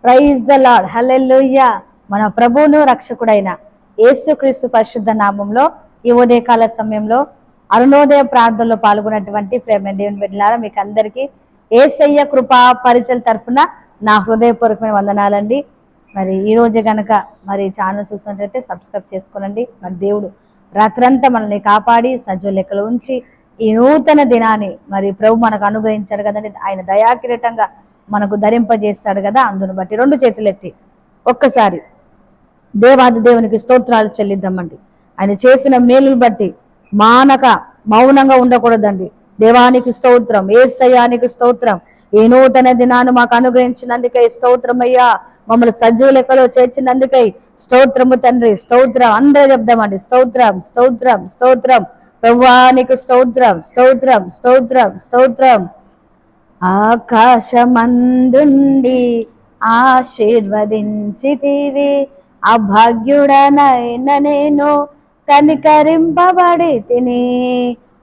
Praise the lord, హల్లెలూయా. మన ప్రభువును రక్షకుడైన యేసుక్రీస్తు పరిశుద్ధ నామంలో ఈ ఉదయకాల సమయంలో అరుణోదయ ప్రార్థనలో పాల్గొన్నటువంటి ప్రేమ దేవుని బిడ్డలారా, మీకు అందరికీ యేసయ్య కృపా పరిచయం తరఫున నా హృదయపూర్వకమైన వందనాలండి. మరి ఈ రోజు గనక మరి ఛానల్ చూసినట్లయితే సబ్స్క్రైబ్ చేసుకోనండి. మరి దేవుడు రాత్రంతా మనల్ని కాపాడి సజీవ లెక్కలు ఉంచి ఈ నూతన దినాన్ని మరి ప్రభు మనకు అనుగ్రహించాడు కదండి. ఆయన దయాకిరీటంగా మనకు ధరింపజేస్తాడు కదా. అందును బట్టి రెండు చేతులు ఎత్తి ఒక్కసారి దేవాది దేవునికి స్తోత్రాలు చెల్లిద్దామండి. ఆయన చేసిన మేలును బట్టి మానక మౌనంగా ఉండకూడదండి. దేవానికి స్తోత్రం, యేసయ్యానికి స్తోత్రం. ఈ నూతన దినాన్ని మాకు అనుగ్రహించినందుకై స్తోత్రం అయ్యా. మమ్మల్ని సజీవ లెక్కలో చేర్చినందుకై స్తోత్రము తండ్రి, స్తోత్రం. అందరూ చెప్దామండి, స్తోత్రం స్తోత్రం స్తోత్రం. ప్రభువానికి స్తోత్రం స్తోత్రం స్తోత్రం స్తోత్రం. ఆకాశమందుండి ఆశీర్వదించితివి, అభాగ్యుడనైన నేను కనికరింపబడి తిని.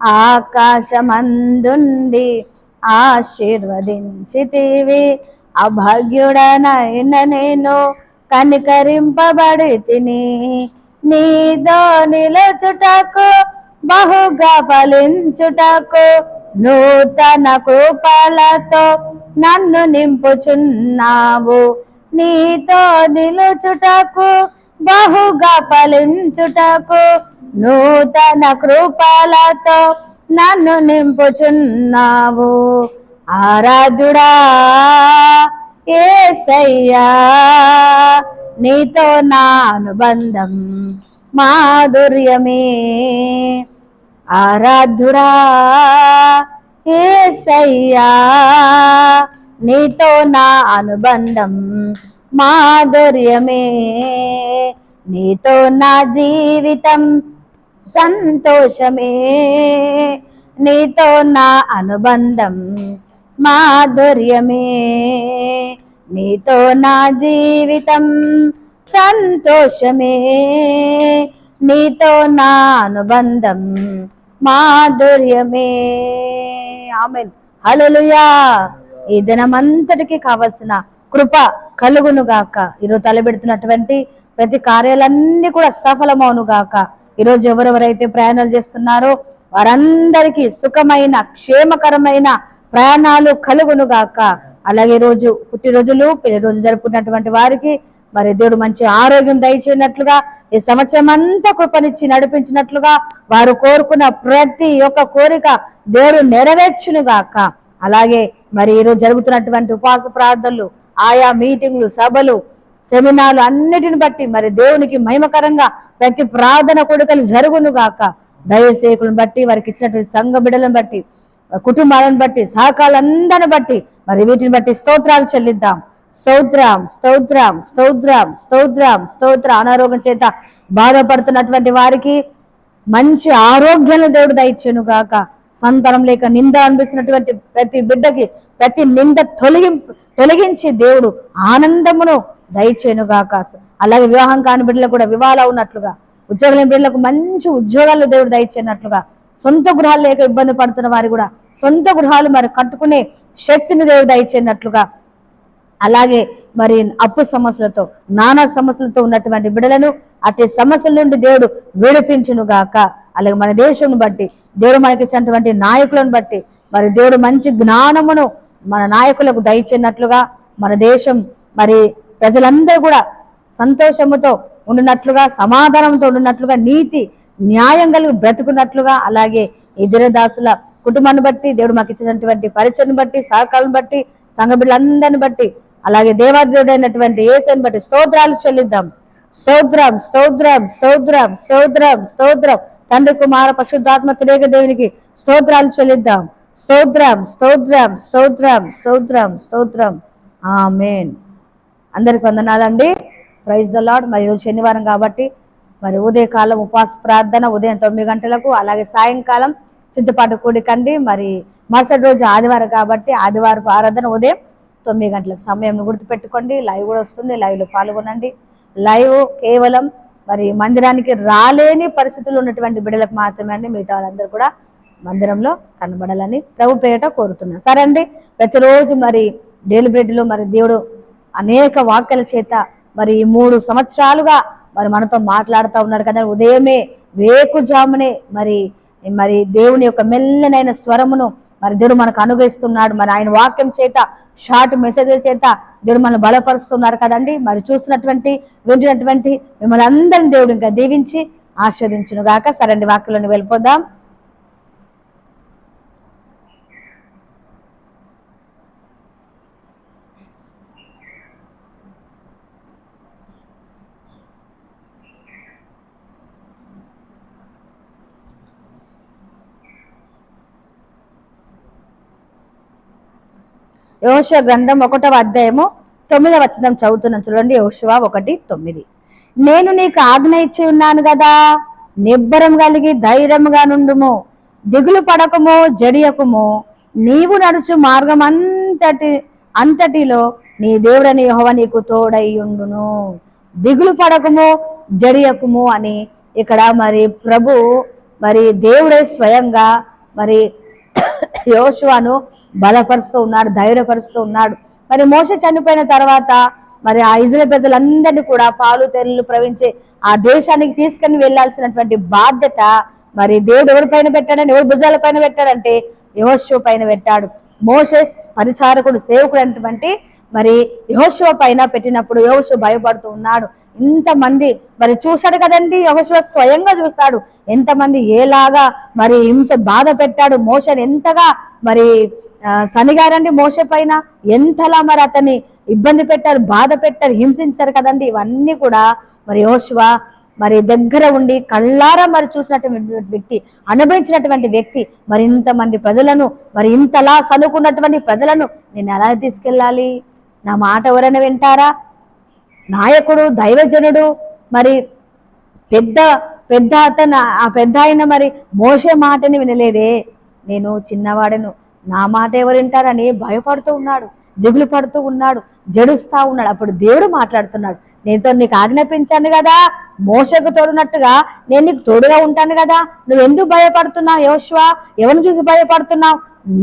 ఆకాశమందుండి ఆశీర్వదించితివి, అభాగ్యుడనైన నేను కనికరింపబడి తిని. నీతో నిలుచుటకు బహుగా ఫలించుటకు నూతన కృపలతో నన్ను నింపుచున్నావు. నీతో నిలుచుటకు బహుగా ఫలించుటకు నూతన కృపలతో నన్ను నింపుచున్నావు. ఆరాధుడా యేసయ్యా, నీతో నా అనుబంధం మాధుర్యమే. ఆరాధుడా యేసయ్యా, నీతో నా అనుబంధం మాధుర్యమే. నీతో నా జీవితం సంతోషమే. నీతో నా అనుబంధం మాధుర్యమే. నీతో నా జీవితం సంతోషమే. నీతో నా అనుబంధం మాధుర్యమే. ఆమేన్, హల్లెలూయా. ఈ దినమంతటికి కావలసిన కృప కలుగును గాక. ఈరోజు తలబెడుతున్నటువంటి ప్రతి కార్యాలన్నీ కూడా సఫలమవును గాక. ఈరోజు ఎవరెవరైతే ప్రయాణాలు చేస్తున్నారో వారందరికీ సుఖమైన క్షేమకరమైన ప్రయాణాలు కలుగును గాక. అలాగే రోజు పుట్టినరోజులు పెళ్లి రోజు జరుపుకున్నటువంటి వారికి మరి దేవుడు మంచి ఆరోగ్యం దయచేయనట్లుగా, ఈ సంవత్సరం అంతా కృపనిచ్చి నడిపించినట్లుగా, వారు కోరుకున్న ప్రతి ఒక్క కోరిక దేవుడు నెరవేర్చును గాక. అలాగే మరి ఈరోజు జరుగుతున్నటువంటి ఉపవాస ప్రార్థనలు, ఆయా మీటింగ్లు, సభలు, సెమినార్లు అన్నిటిని బట్టి మరి దేవునికి మహిమకరంగా ప్రతి ప్రార్థన కోరికలు జరుగును గాక. దయసేకులను బట్టి, వారికి ఇచ్చినటువంటి సంఘ బిడ్డలను బట్టి, కుటుంబాలను బట్టి, సహకారాలందరిని బట్టి మరి వీటిని బట్టి స్తోత్రాలు చెల్లిద్దాం. స్తోత్రం స్తోత్రం స్తోత్రం స్తోత్రం స్తోత్రం. అనారోగ్యం చేత బాధపడుతున్నటువంటి వారికి మంచి ఆరోగ్యాన్ని దేవుడు దయచేను గాక. సంతానం లేక నింద అనిపిస్తున్నటువంటి ప్రతి బిడ్డకి ప్రతి నింద తొలగించి దేవుడు ఆనందమును దయచేను గాక. అలాగే వివాహం కాని బిడ్డలకు కూడా వివాహాలు ఉన్నట్లుగా, ఉద్యోగం లేని బిడ్డలకు మంచి ఉద్యోగాలు దేవుడు దయచేయనట్లుగా, సొంత గృహాలు లేక ఇబ్బంది పడుతున్న వారు కూడా సొంత గృహాలు మరి కట్టుకునే శక్తిని దేవుడు దయచేయనట్లుగా, అలాగే మరి అప్పు సమస్యలతో నానా సమస్యలతో ఉన్నటువంటి బిడ్డలను అట్టి సమస్యల నుండి దేవుడు విడిపించును గాక. అలాగే మన దేశం బట్టి దేవుడు మనకి ఇచ్చినటువంటి నాయకులను బట్టి మరి దేవుడు మంచి జ్ఞానమును మన నాయకులకు దయచేయనట్లుగా, మన దేశం మరి ప్రజలందరూ కూడా సంతోషముతో ఉండినట్లుగా, సమాధానంతో ఉండినట్లుగా, నీతి న్యాయం కలిగి బ్రతుకున్నట్లుగా, అలాగే ఈ దినదాసుల కుటుంబాన్ని బట్టి దేవుడు మాకు ఇచ్చినటువంటి పరిచయం బట్టి, సహకారం బట్టి, సంఘ బిడ్డలందరిని బట్టి, అలాగే దేవాదేవుడైనటువంటి యేసుని బట్టి స్తోత్రాలు చెల్లిద్దాం. స్తోత్రం స్తోత్రం స్తోత్రం స్తోత్రం స్తోత్రం. తండ్రి, కుమార, పరిశుద్ధాత్మ త్రియేక దేవునికి స్తోత్రాలు చెల్లిద్దాం. స్తోత్రం స్తోత్రం స్తోత్రం స్తోత్రం స్తోత్రం. ఆమేన్. అందరికి వందనాలండి. Praise the Lord. మరి ఈరోజు శనివారం కాబట్టి మరి ఉదయకాలం ఉపవాస ప్రార్థన ఉదయం 9 గంటలకు, అలాగే సాయంకాలం సిద్ధపాటు కూడికండి. మరి మరుసటి రోజు ఆదివారం కాబట్టి ఆదివారపు ఆరాధన ఉదయం 9 గంటలకు. సమయం గుర్తుపెట్టుకోండి. లైవ్ కూడా వస్తుంది, లైవ్లో పాల్గొనండి. లైవ్ కేవలం మరి మందిరానికి రాలేని పరిస్థితుల్లో ఉన్నటువంటి బిడ్డలకు మాత్రమే అండి. మిగతా వాళ్ళందరూ కూడా మందిరంలో కనబడాలని ప్రభు పేరిట కోరుతున్నాను. సరే అండి. ప్రతిరోజు మరి డైలీ బ్రెడ్లో మరి దేవుడు అనేక వాక్యాల చేత మరి 3 సంవత్సరాలుగా మరి మనతో మాట్లాడుతూ ఉన్నాడు కదా. ఉదయమే వేకుజామునే మరి మరి దేవుని యొక్క మెల్లనైన స్వరమును మరి దేవుడు మనకు అనుగ్రహిస్తున్నాడు. మరి ఆయన వాక్యం చేత, షార్ట్ మెసేజ్ల చేత దేవుడు మనల్ని బలపరుస్తున్నారు కదండి. మరి చూసినటువంటి, వింటున్నటువంటి మిమ్మల్ని అందరిని దేవుడు ఇంకా దీవించి ఆస్వాదించును గాక. సరండి, వాక్యంలోని వెళ్ళిపోదాం. యెహోషువ గ్రంథం 1వ అధ్యాయము 9వ వచనం చదువుతున్నాం, చూడండి. యెహోషువ 1:9. నేను నీకు ఆజ్ఞ ఇచ్చి ఉన్నాను కదా, నిబ్బరం కలిగి ధైర్యంగా నుండుము, దిగులు పడకము, జడియకుము. నీవు నడుచు మార్గం అంతటిలో నీ దేవుడని యెహోవా నీకు తోడయ్యుండును. దిగులు పడకము, జడియకుము అని ఇక్కడ మరి ప్రభు మరి దేవుడే స్వయంగా మరి యెహోషువను బలపరుస్తూ ఉన్నాడు, ధైర్యపరుస్తూ ఉన్నాడు. మరి మోషే చనిపోయిన తర్వాత మరి ఆ ఇజ్రాయేల్ ప్రజలందరినీ కూడా పాలు తెరలు ప్రవహించి ఆ దేశానికి తీసుకుని వెళ్లాల్సినటువంటి బాధ్యత మరి దేవుడు ఎవరిపైన పెట్టాడని, ఎవరి భుజాల పైన పెట్టాడంటే యెహోషువ పైన పెట్టాడు. మోషే పరిచారకుడు, సేవకుడు అనేటువంటి మరి యెహోషువ పైన పెట్టినప్పుడు యెహోషువ భయపడుతూ ఉన్నాడు. ఇంతమంది మరి చూశాడు కదండి, యెహోషువ స్వయంగా చూశాడు ఎంతమంది ఏలాగా మరి హింస బాధ పెట్టాడు. మోషేని ఎంతగా మరి శనిగారండి, మోషే పైన ఎంతలా మరి అతన్ని ఇబ్బంది పెట్టారు, బాధ పెట్టారు, హింసించారు కదండి. ఇవన్నీ కూడా మరి యెహోషువ మరి దగ్గర ఉండి కళ్ళారా మరి చూసినటువంటి వ్యక్తి, అనుభవించినటువంటి వ్యక్తి. మరి ఇంతమంది ప్రజలను, మరి ఇంతలా చదువుకున్నటువంటి ప్రజలను నేను ఎలా తీసుకెళ్ళాలి? నా మాట ఎవరైనా వింటారా? నాయకుడు, దైవజనుడు, మరి పెద్ద అతను, ఆ పెద్ద ఆయన మరి మోషే మాటని వినలేదే, నేను చిన్నవాడను, నా మాట ఎవరు వింటారని భయపడుతూ ఉన్నాడు, దిగులు పడుతూ ఉన్నాడు, జడుస్తా ఉన్నాడు. అప్పుడు దేవుడు మాట్లాడుతున్నాడు, నేనుతో నీకు ఆజ్ఞాపించాను కదా, మోషకు తోడున్నట్టుగా నేను నీకు తోడుగా ఉంటాను కదా, నువ్వు ఎందుకు భయపడుతున్నావు? యెహోషువ, ఎవరిని చూసి భయపడుతున్నావు?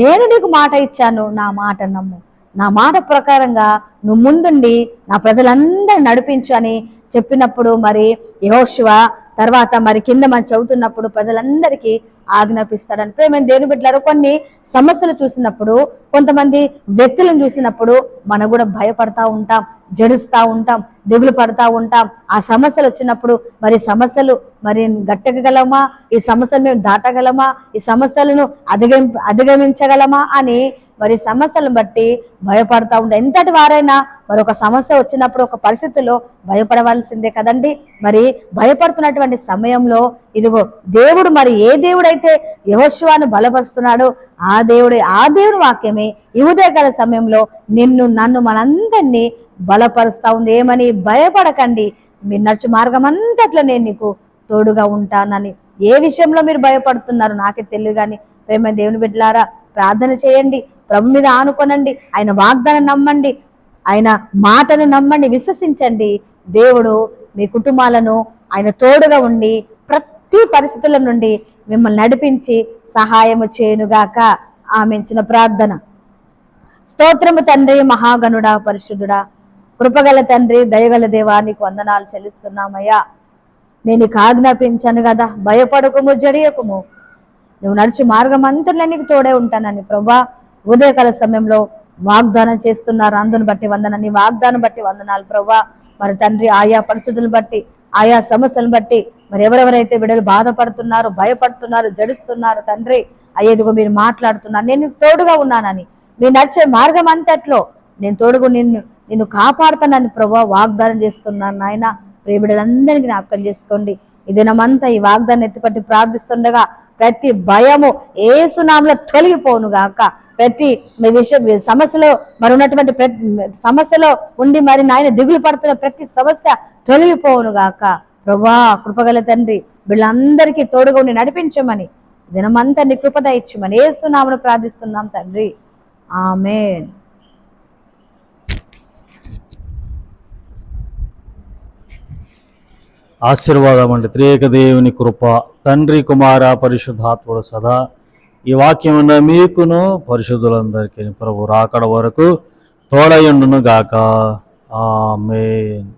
నేను నీకు మాట ఇచ్చాను, నా మాట నమ్ము, నా మాట ప్రకారంగా నువ్వు ముందుండి నా ప్రజలందరినీ నడిపించు అని చెప్పినప్పుడు మరి యెహోషువ తర్వాత మరి కింద మనం చదువుతున్నప్పుడు ప్రజలందరికీ ఆజ్ఞాపిస్తాడని. ప్రేమ దేవుని బిడ్డలారా, కొన్ని సమస్యలు చూసినప్పుడు, కొంతమంది వ్యక్తులను చూసినప్పుడు మనం కూడా భయపడతా ఉంటాం, జడుస్తూ ఉంటాం, దిగులు పడతా ఉంటాం. ఆ సమస్యలు వచ్చినప్పుడు మరి సమస్యలు మరి గట్టగలమా, ఈ సమస్యలు మేము దాటగలమా, ఈ సమస్యలను అధిగమించగలమా అని మరి సమస్యలను బట్టి భయపడతా ఉంటాం. ఎంతటి వారైనా మరి ఒక సమస్య వచ్చినప్పుడు, ఒక పరిస్థితుల్లో భయపడవలసిందే కదండి. మరి భయపడుతున్నటువంటి సమయంలో ఇదిగో దేవుడు, మరి ఏ దేవుడైతే యెహోషువను బలపరుస్తున్నాడో ఆ దేవుడి వాక్యమే ఈ ఉదయకాల సమయంలో నిన్ను, నన్ను, మనందరినీ బలపరుస్తా ఉంది. ఏమని? భయపడకండి, మీరు నడుచు మార్గం అంతట్లో నేను నీకు తోడుగా ఉంటానని. ఏ విషయంలో మీరు భయపడుతున్నారు నాకే తెలియదు, కానీ ప్రేమ దేవుని బిడ్డలారా, ప్రార్థన చేయండి, ప్రభు మీద ఆనుకోనండి, ఆయన వాగ్దానం నమ్మండి, ఆయన మాటను నమ్మండి, విశ్వసించండి. దేవుడు మీ కుటుంబాలను ఆయన తోడుగా ఉండి ప్రతి పరిస్థితుల నుండి మిమ్మల్ని నడిపించి సహాయము చేయనుగాక. ఆమె చిన్న ప్రార్థన. స్తోత్రము తండ్రి, మహాగణుడా, పరిశుద్ధుడా, కృపగల తండ్రి, దయగల దేవా, నీకు వందనాలు చెల్లిస్తున్నామయ్యా. నేను నీకు ఆజ్ఞాపించాను కదా, భయపడకుము, జడియకుము, నువ్వు నడిచి మార్గం అంతట్లో నీకు తోడే ఉంటానని ప్రభా ఉదయకాల సమయంలో వాగ్దానం చేస్తున్నారు. అందుని బట్టి వందనాలు, నీ వాగ్దానం బట్టి వందనాలు ప్రభా. మరి తండ్రి, ఆయా పరిస్థితులను బట్టి, ఆయా సమస్యలను బట్టి మరి ఎవరెవరైతే బిడ్డలు బాధపడుతున్నారు, భయపడుతున్నారు, జడుస్తున్నారు తండ్రి, అయ్యేదిగో మీరు మాట్లాడుతున్నారు, నేను తోడుగా ఉన్నానని, మీరు నడిచే మార్గం అంతట్లో నేను తోడుగు నిన్ను కాపాడుతానని ప్రభా వాగ్దానం చేస్తున్నాను. నాయన ప్రియబిడ్డలందరినీ జ్ఞాపకం చేసుకోండి. ఈ దినమంతా ఈ వాగ్దానం ఎత్తుపట్టి ప్రార్థిస్తుండగా ప్రతి భయము యేసు నామములో తొలగిపోను గాక. ప్రతి సమస్యలో మరి ఉన్నటువంటి ప్రతి సమస్యలో ఉండి మరి నాయన దిగులు పడుతున్న ప్రతి సమస్య తొలగిపోను గాక. ప్రభా కృపగల తండ్రి, వీళ్ళందరికీ తోడుగా ఉండి నడిపించమని, దినమంతా నీ కృప దయచేయమని యేసు నామములో ప్రార్థిస్తున్నాం తండ్రి, ఆమేన్. ఆశీర్వాదం అంటే త్రియేక దేవుని కృప, తండ్రి, కుమార, పరిశుద్ధాత్ముడు సదా ఈ వాక్యమున మీకును పరిశుద్ధులందరికీ ప్రభు రాకడ వరకు తోడయుండును గాక. ఆమేన్.